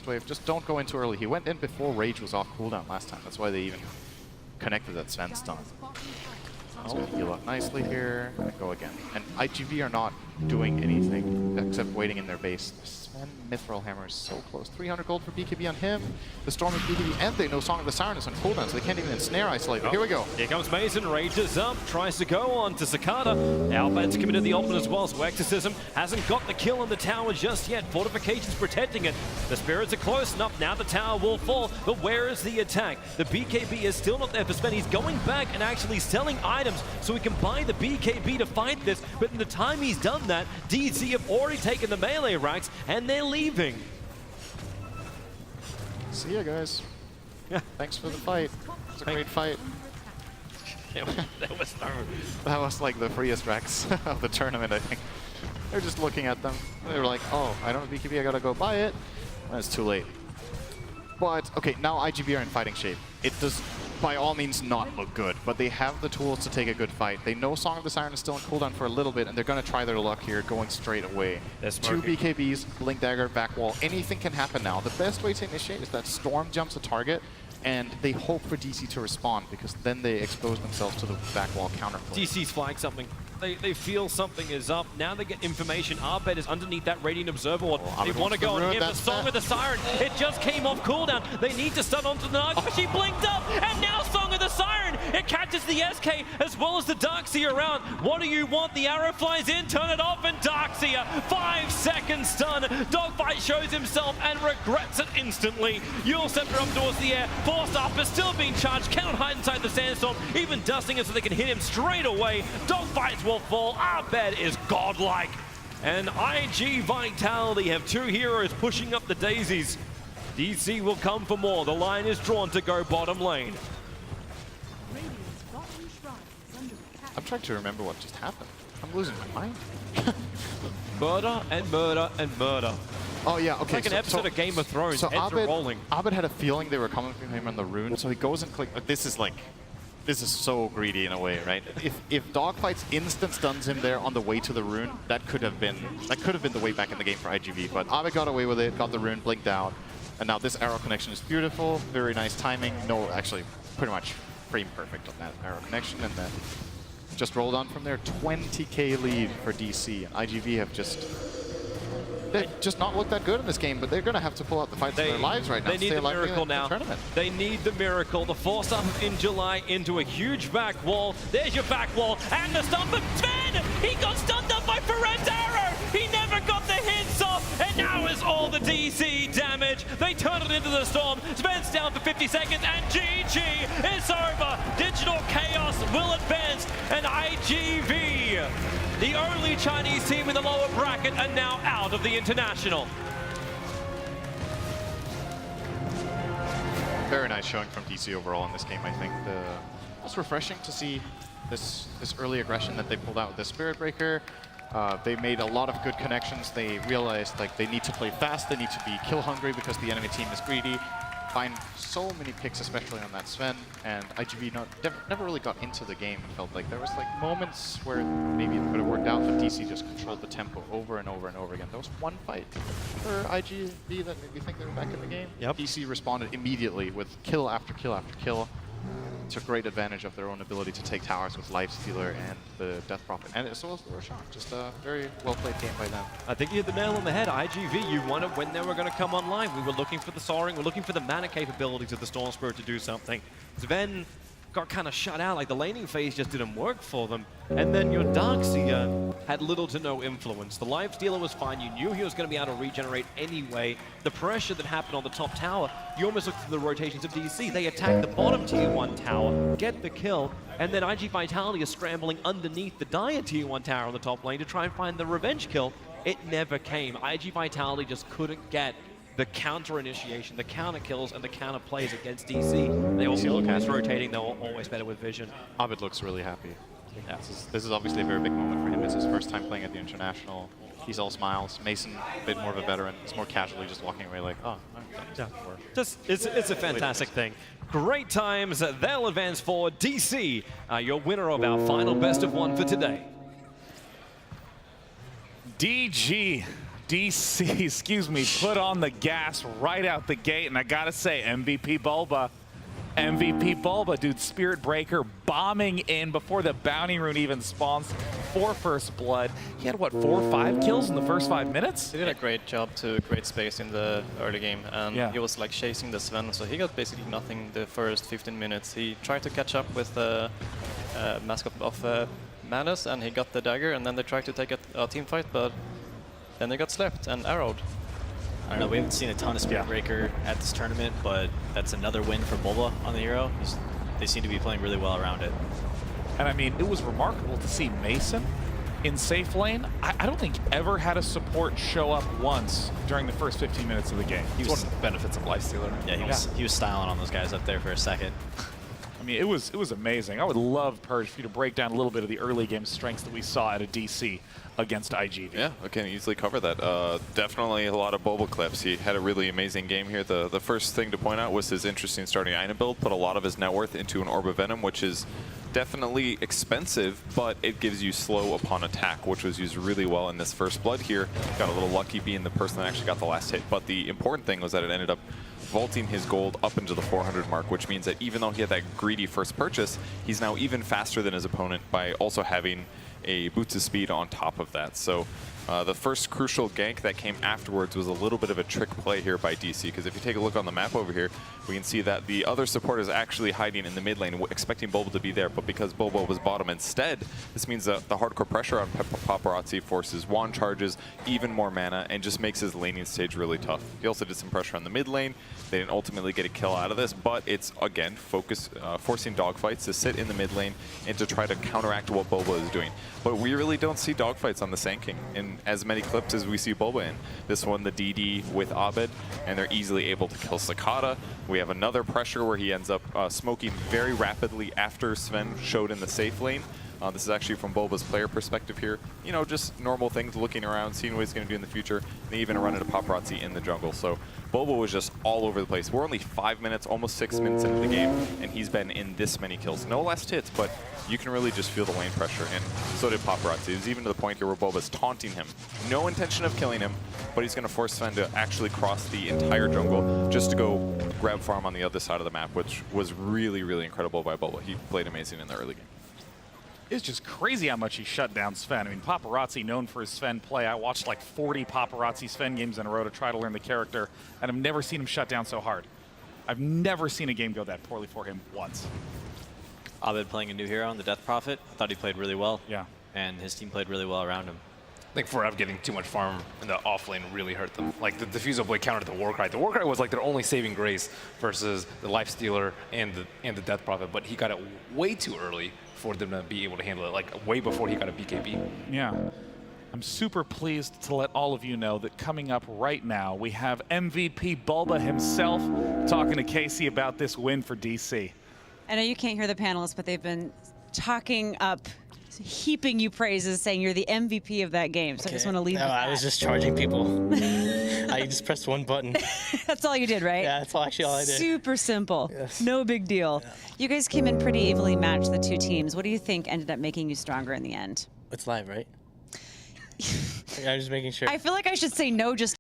next wave. Just don't go in too early. He went in before Rage was off cooldown last time. That's why they even connected that Sven stun. He's going to heal up nicely here and go again. And IGV are not doing anything except waiting in their base. Sven Mithril Hammer is so close. 300 gold for BKB on him. The Storm of BKB, and they know Song of the Siren is on cooldown, so they can't even ensnare Isolate. Here we go. Here comes Mason, rages up, tries to go on to Cicada. Albad's committed the ultimate as well, so Exorcism hasn't got the kill on the tower just yet. Fortification's protecting it. The spirits are close enough, now the tower will fall, but where is the attack? The BKB is still not there for Sven. He's going back and actually selling items so he can buy the BKB to fight this, but in the time he's done that, DC have already taken the melee racks and they're leaving. See ya, guys. Thanks for the fight. It's a great fight. That was like the freest Rex of the tournament, I think. They're just looking at them. They were like, oh, I don't have BKB, I gotta go buy it. And it's too late. But, okay, now IGV are in fighting shape. It does, by all means, not look good, but they have the tools to take a good fight. They know Song of the Siren is still on cooldown for a little bit, and they're gonna try their luck here, going straight away. Two BKBs, Blink Dagger, back wall. Anything can happen now. The best way to initiate is that Storm jumps a target, and they hope for DC to respond, because then they expose themselves to the back wall counterplay. DC's flying something. They feel something is up. Now they get information. Arbed is underneath that Radiant Observer Ward. They want to go on him. The Song of the Siren, it just came off cooldown. They need to stun onto the Narc, but she blinked up, and now Song of the Siren, it catches the SK as well as the Darkseer around. What do you want? The arrow flies in, turn it off, and Darkseer, 5-second stun. Dogfight shows himself and regrets it instantly. Yule Scepter up towards the air. Force up is still being charged, cannot hide inside the sandstorm, even dusting it so they can hit him straight away. Dogfights will fall. Arbed is godlike. And IG Vitality have two heroes pushing up the daisies. DC will come for more. The line is drawn to go bottom lane. I'm trying to remember what just happened. I'm losing my mind. Murder and murder and murder. Oh yeah, okay. Like an episode of Game of Thrones, so heads are rolling. Arbed had a feeling they were coming for him on the rune, so he goes and clicks. This is so greedy in a way, right? If Dogfights instant stuns him there on the way to the rune, that could have been the way back in the game for IGV. But Arbed got away with it, got the rune, blinked out, and now this arrow connection is beautiful. Very nice timing. No, actually, pretty much frame perfect on that arrow connection, and then just rolled on from there. 20k lead for DC, and IGV have just not looked that good in this game, but they're going to have to pull out the fights of their lives right now. They need the miracle now. They need the miracle. The force up in July into a huge back wall. There's your back wall, and the stun from Sven! He got stunned up by Feren's arrow! He never got the hits off, and now is all the DC damage. They turn it into the storm. Sven's down for 50 seconds, and GG is over. Digital Chaos will advance, and IGV, the only Chinese team in the lower bracket, are now out of the International. Very nice showing from DC overall in this game, I think. It's refreshing to see this early aggression that they pulled out with the Spirit Breaker. They made a lot of good connections. They realized like they need to play fast, they need to be kill hungry because the enemy team is greedy. Find so many picks, especially on that Sven, and IGV never really got into the game. It felt like there was like moments where maybe it could have worked out, but DC just controlled the tempo over and over and over again. There was one fight for IGV that made me think they were back in the game. Yep. DC responded immediately with kill after kill after kill. Took great advantage of their own ability to take towers with Lifestealer and the Death Prophet, and as well as the Roshan. Just a very well-played game by them. I think you hit the nail on the head. IGV, you wondered when they were going to come online. We were looking for the soaring, we're looking for the mana capabilities of the Storm Spirit to do something. Sven got kind of shut out, like the laning phase just didn't work for them. And then your Darkseer had little to no influence. The Lifestealer was fine, you knew he was going to be able to regenerate anyway. The pressure that happened on the top tower, you almost looked through the rotations of DC. They attacked the bottom tier 1 tower, get the kill, and then IG Vitality is scrambling underneath the dire tier 1 tower on the top lane to try and find the revenge kill. It never came. IG Vitality just couldn't get the counter initiation, the counter kills, and the counter plays against DC. They were always rotating, they were always better with vision. Arbed looks really happy. Yeah. This is obviously a very big moment for him. It's his first time playing at the International. He's all smiles. Mason, a bit more of a veteran. He's more casually just walking away like, oh, yeah. It's a fantastic thing. Great times. They'll advance forward. DC, your winner of our final best of 1 for today. DG DC, excuse me, put on the gas right out the gate, and I gotta say, MVP Bulba. MVP Bulba, dude, Spirit Breaker bombing in before the bounty rune even spawns for first blood. He had, what, 4 or 5 kills in the first 5 minutes? He did a great job to create space in the early game, and he was like chasing the Sven, so he got basically nothing the first 15 minutes. He tried to catch up with the mask of Manus, and he got the dagger, and then they tried to take a team fight, but then they got slept and arrowed. I don't know, we haven't seen a ton of Spirit Breaker at this tournament, but that's another win for Bulba on the hero. They seem to be playing really well around it. And I mean, it was remarkable to see Mason in safe lane. I don't think ever had a support show up once during the first 15 minutes of the game. He was one of the benefits of Lifestealer. Yeah, he was styling on those guys up there for a second. I mean, it was amazing. I would love, Purge, for you to break down a little bit of the early game strengths that we saw at a DC against IGV. Yeah, I can easily cover that. Definitely a lot of Bulba clips. He had a really amazing game here. The first thing to point out was his interesting starting item build. Put a lot of his net worth into an Orb of Venom, which is definitely expensive, but it gives you slow upon attack, which was used really well in this first blood here. Got a little lucky being the person that actually got the last hit, but the important thing was that it ended up vaulting his gold up into the 400 mark, which means that even though he had that greedy first purchase, he's now even faster than his opponent by also having a boots of speed on top of that. So the first crucial gank that came afterwards was a little bit of a trick play here by DC, because if you take a look on the map over here, we can see that the other support is actually hiding in the mid lane, expecting Bulba to be there, but because Bulba was bottom instead, this means that the hardcore pressure on Paparazzi forces wand charges, even more mana, and just makes his laning stage really tough. He also did some pressure on the mid lane. They didn't ultimately get a kill out of this, but it's, again, forcing dogfights to sit in the mid lane and to try to counteract what Bulba is doing. But we really don't see dogfights on the Sand King in as many clips as we see Bulba in. This one, the DD with Abed, and they're easily able to kill Cicada. We have another pressure where he ends up smoking very rapidly after Sven showed in the safe lane. This is actually from Bulba's player perspective here. You know, just normal things, looking around, seeing what he's going to do in the future. They even run into Paparazzi in the jungle. So Bulba was just all over the place. We're only 5 minutes, almost 6 minutes into the game, and he's been in this many kills. No last hits, but you can really just feel the lane pressure, and so did Paparazzi. It was even to the point here where Bulba's taunting him. No intention of killing him, but he's going to force Sven to actually cross the entire jungle just to go grab farm on the other side of the map, which was really, really incredible by Bulba. He played amazing in the early game. It's just crazy how much he shut down Sven. I mean, Paparazzi, known for his Sven play. I watched like 40 Paparazzi Sven games in a row to try to learn the character, and I've never seen him shut down so hard. I've never seen a game go that poorly for him once. Abed playing a new hero on the Death Prophet. I thought he played really well. Yeah. And his team played really well around him. I think Forever getting too much farm in the off lane really hurt them. Like the Diffusal Blade countered the Warcry. The Warcry was like their only saving grace versus the Lifestealer and the Death Prophet, but he got it way too early for them to be able to handle it, like way before he got a BKB. Yeah. I'm super pleased to let all of you know that coming up right now, we have MVP Bulba himself talking to Casey about this win for DC. I know you can't hear the panelists, but they've been talking up, heaping you praises, saying you're the MVP of that game. So I just want to leave with that. I was just charging people. I just pressed one button. That's all you did, right? Yeah, that's actually all I did. Super simple. Yes. No big deal. Yeah. You guys came in pretty evenly matched, the two teams. What do you think ended up making you stronger in the end? It's live, right? I'm just making sure. I feel like I should say no just